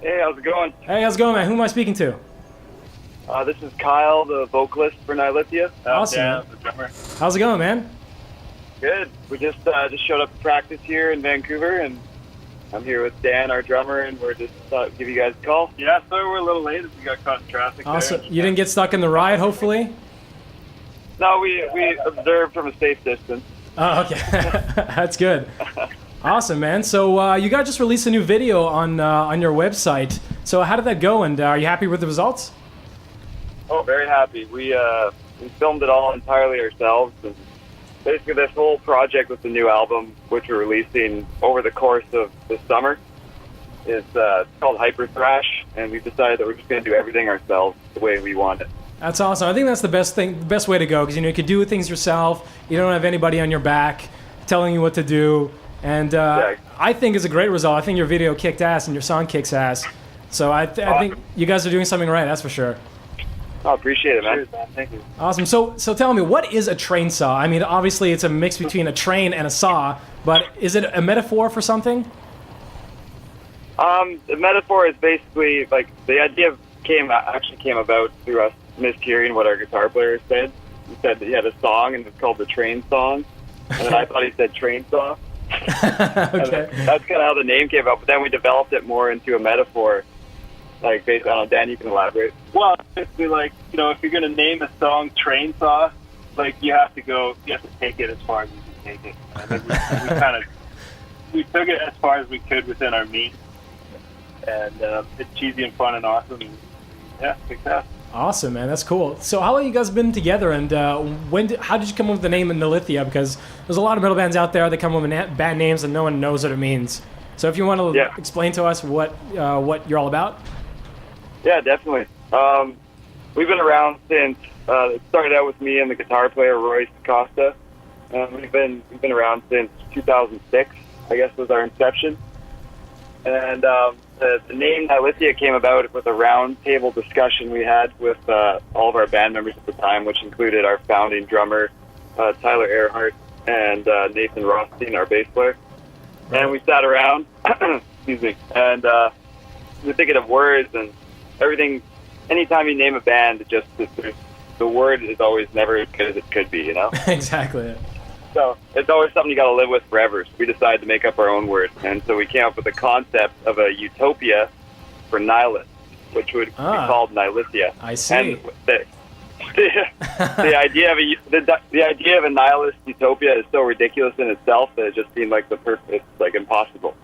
Hey, how's it going? Hey, how's it going, man? Who am I speaking to? This is Kyle, the vocalist for Nylithia. Awesome, Dan, man. the drummer. How's it going, man? Good. We just showed up to practice here in Vancouver, and I'm here with Dan, our drummer, and we're just thought to give you guys a call. Yeah, sorry we're a little late as we got caught in traffic. Awesome. There. You didn't get stuck in the ride, hopefully? No, we observed from a safe distance. Oh, okay. That's good. Awesome, man. So you guys just released a new video on your website. So how did that go, and are you happy with the results? Oh, very happy. We filmed it all entirely ourselves, and basically this whole project with the new album, which we're releasing over the course of the summer, is it's called Hyper Thrash, and we've decided that we're just going to do everything ourselves the way we want it. That's awesome. I think that's the best way to go, because you can do things yourself. You don't have anybody on your back telling you what to do, and I think it's a great result. I think your video kicked ass and your song kicks ass. So I think you guys are doing something right. That's for sure. I appreciate it, man. Cheers, man. Thank you. Awesome. So tell me, what is a train saw? I mean, obviously it's a mix between a train and a saw, but is it a metaphor for something? The metaphor is basically like the idea came about through us mishearing what our guitar player said. He said that he had a song and it's called the Train Song, and then I thought he said train saw. Okay. That's kind of how the name came out. But then we developed it more into a metaphor, like based on Dan. You can elaborate. Well, basically, like, you know, if you're gonna name a song "Train Saw," like you have to take it as far as you can take it. I think we took it as far as we could within our means, and it's cheesy and fun and awesome. And, yeah, success. Awesome, man. That's cool. So how long you guys been together, and how did you come up with the name Nylithia? Because there's a lot of metal bands out there that come up with band names and no one knows what it means. So if you want to explain to us what you're all about. Yeah, definitely. We've been around since it started out with me and the guitar player Royce Costa. We've been around since 2006, I guess, was our inception. And the name Nylithia came about with a round table discussion we had with all of our band members at the time, which included our founding drummer Tyler Earhart and Nathan Rothstein, our bass player. And we sat around, excuse me, and we were thinking of words and everything. Anytime you name a band, the word is always never as good as it could be, you know? Exactly. So it's always something you got to live with forever. So we decided to make up our own word, and so we came up with the concept of a utopia for nihilists, which would be called Nylithia. I see. And the idea of a nihilist utopia is so ridiculous in itself that it just seemed like it's like impossible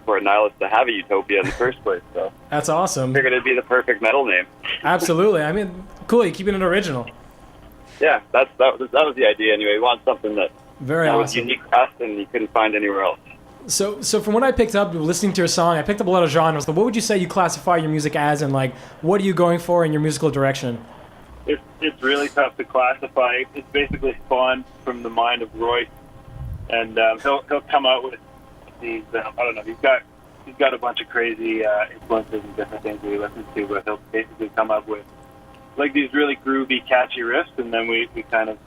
for a nihilist to have a utopia in the first place. So that's awesome. I figured it'd be the perfect metal name. Absolutely. I mean, cool. You're keeping it original. Yeah, that was the idea anyway. We want something that was unique to us and you couldn't find anywhere else. So from what I picked up listening to your song, I picked up a lot of genres. What would you say you classify your music as, and like, what are you going for in your musical direction? It's really tough to classify. It's basically spawned from the mind of Royce, and he'll come out with these. I don't know. He's got a bunch of crazy influences and different things we listen to, but he'll basically come up with like these really groovy, catchy riffs, and then we kind of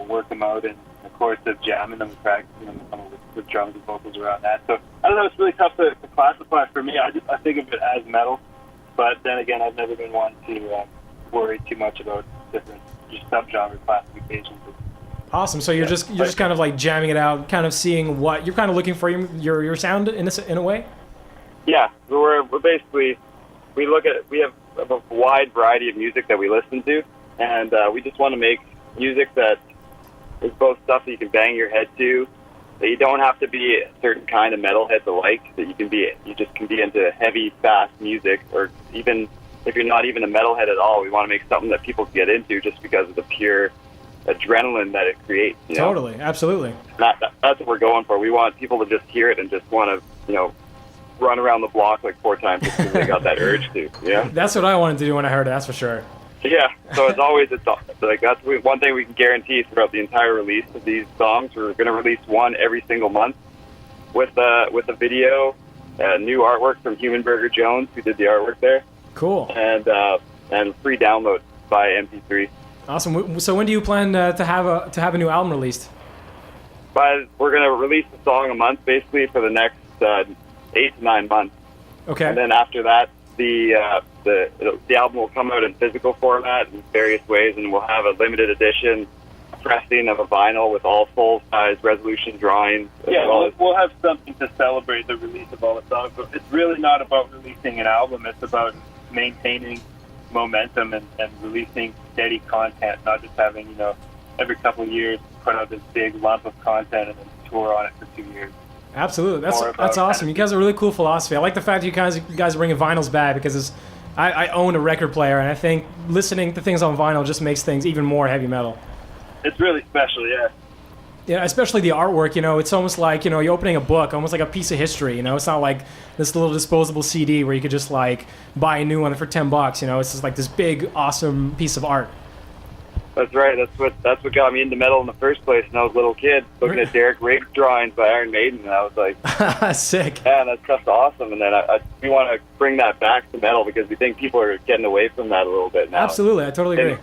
work them out in the course of jamming them and practicing them and come up with drums and vocals around that. So I don't know. It's really tough to classify for me. I think of it as metal, but then again, I've never been one to worry too much about different just subgenre classifications. Awesome. So you're just kind of like jamming it out, kind of seeing what you're kind of looking for your sound in a way. Yeah, we're basically we have a wide variety of music that we listen to, and we just want to make music that is both stuff that you can bang your head to, that you don't have to be a certain kind of metalhead to like, that you just can be into heavy, fast music, or even if you're not even a metalhead at all, we want to make something that people can get into just because of the pure adrenaline that it creates. You know? Totally, absolutely. That's what we're going for. We want people to just hear it and just want to, run around the block like 4 times just because they got that urge to. Yeah. That's what I wanted to do when I heard it. That's for sure. Yeah. So it's like that's one thing we can guarantee throughout the entire release of these songs. We're going to release one every single month with a video, new artwork from Human Burger Jones, who did the artwork there. Cool. And free download by MP3. Awesome. So when do you plan to have a new album released? We're going to release a song a month, basically, for the next 8 to 9 months. Okay. And then after that, the album will come out in physical format in various ways, and we'll have a limited edition pressing of a vinyl with all full-size resolution drawings. Yeah, we'll have something to celebrate the release of all the songs, but it's really not about releasing an album. It's about maintaining momentum and releasing steady content, not just having, every couple of years put out this big lump of content and then tour on it for 2 years. Absolutely. That's awesome. You guys have a really cool philosophy. I like the fact that you guys are bringing vinyls back, because I own a record player, and I think listening to things on vinyl just makes things even more heavy metal. It's really special, yeah. Yeah, especially the artwork, it's almost like, you're opening a book, almost like a piece of history, It's not like this little disposable CD where you could just, buy a new one for $10, It's just like this big, awesome piece of art. That's right. That's what got me into metal in the first place when I was a little kid, looking at Derek Riggs drawings by Iron Maiden, and I was like, sick. Yeah, that stuff's awesome. And then we want to bring that back to metal because we think people are getting away from that a little bit now. Absolutely. I totally agree.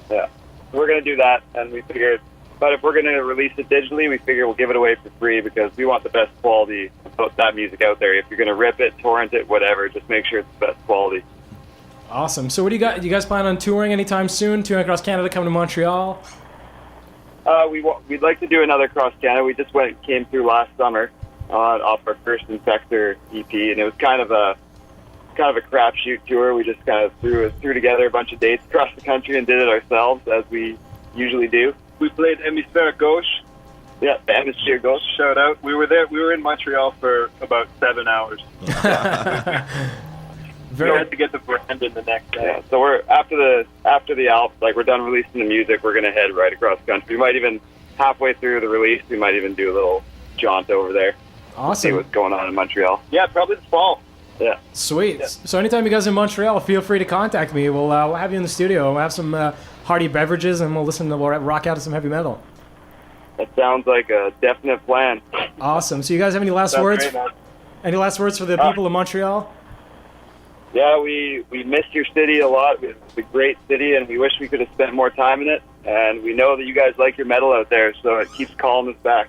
Yeah. We're going to do that, and we figured, but if we're going to release it digitally, we figure we'll give it away for free because we want the best quality to put that music out there. If you're going to rip it, torrent it, whatever, just make sure it's the best quality. Awesome. So what do you got? Do you guys plan on touring anytime soon? Touring across Canada, coming to Montreal? We'd like to do another across Canada. We just came through last summer off our first Infector EP, and it was kind of a crapshoot tour. We just kind of threw together a bunch of dates across the country and did it ourselves, as we usually do. We played Hémisphère Gauche. Yeah, the Hémisphère Gauche. Shout out. We were there. We were in Montreal for about 7 hours. We had to get the brand in the next day. Yeah, so we're after the album, we're done releasing the music, we're gonna head right across the country. We might even halfway through the release, we might even do a little jaunt over there. Awesome. See what's going on in Montreal. Yeah, probably this fall. Yeah. Sweet. Yeah. So anytime you guys are in Montreal, feel free to contact me. We'll have you in the studio. We'll have some hearty beverages, and we'll rock out to some heavy metal. That sounds like a definite plan. Awesome. So you guys have any last words? Great, man. Any last words for the people of Montreal? Yeah, we missed your city a lot. It's a great city, and we wish we could have spent more time in it. And we know that you guys like your metal out there, so it keeps calling us back.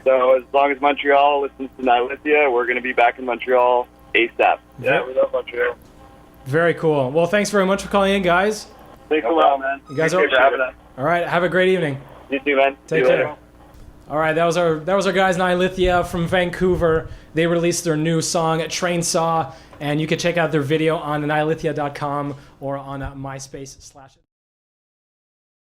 So as long as Montreal listens to Nylithia, we're going to be back in Montreal ASAP. Yeah, we love Montreal. Very cool. Well, thanks very much for calling in, guys. Thanks a lot, man. You guys are having us. All right, have a great evening. You too, man. Take care. All right, that was our guys Nylithia from Vancouver. They released their new song Trainsaw, and you can check out their video on nylithia.com or on MySpace/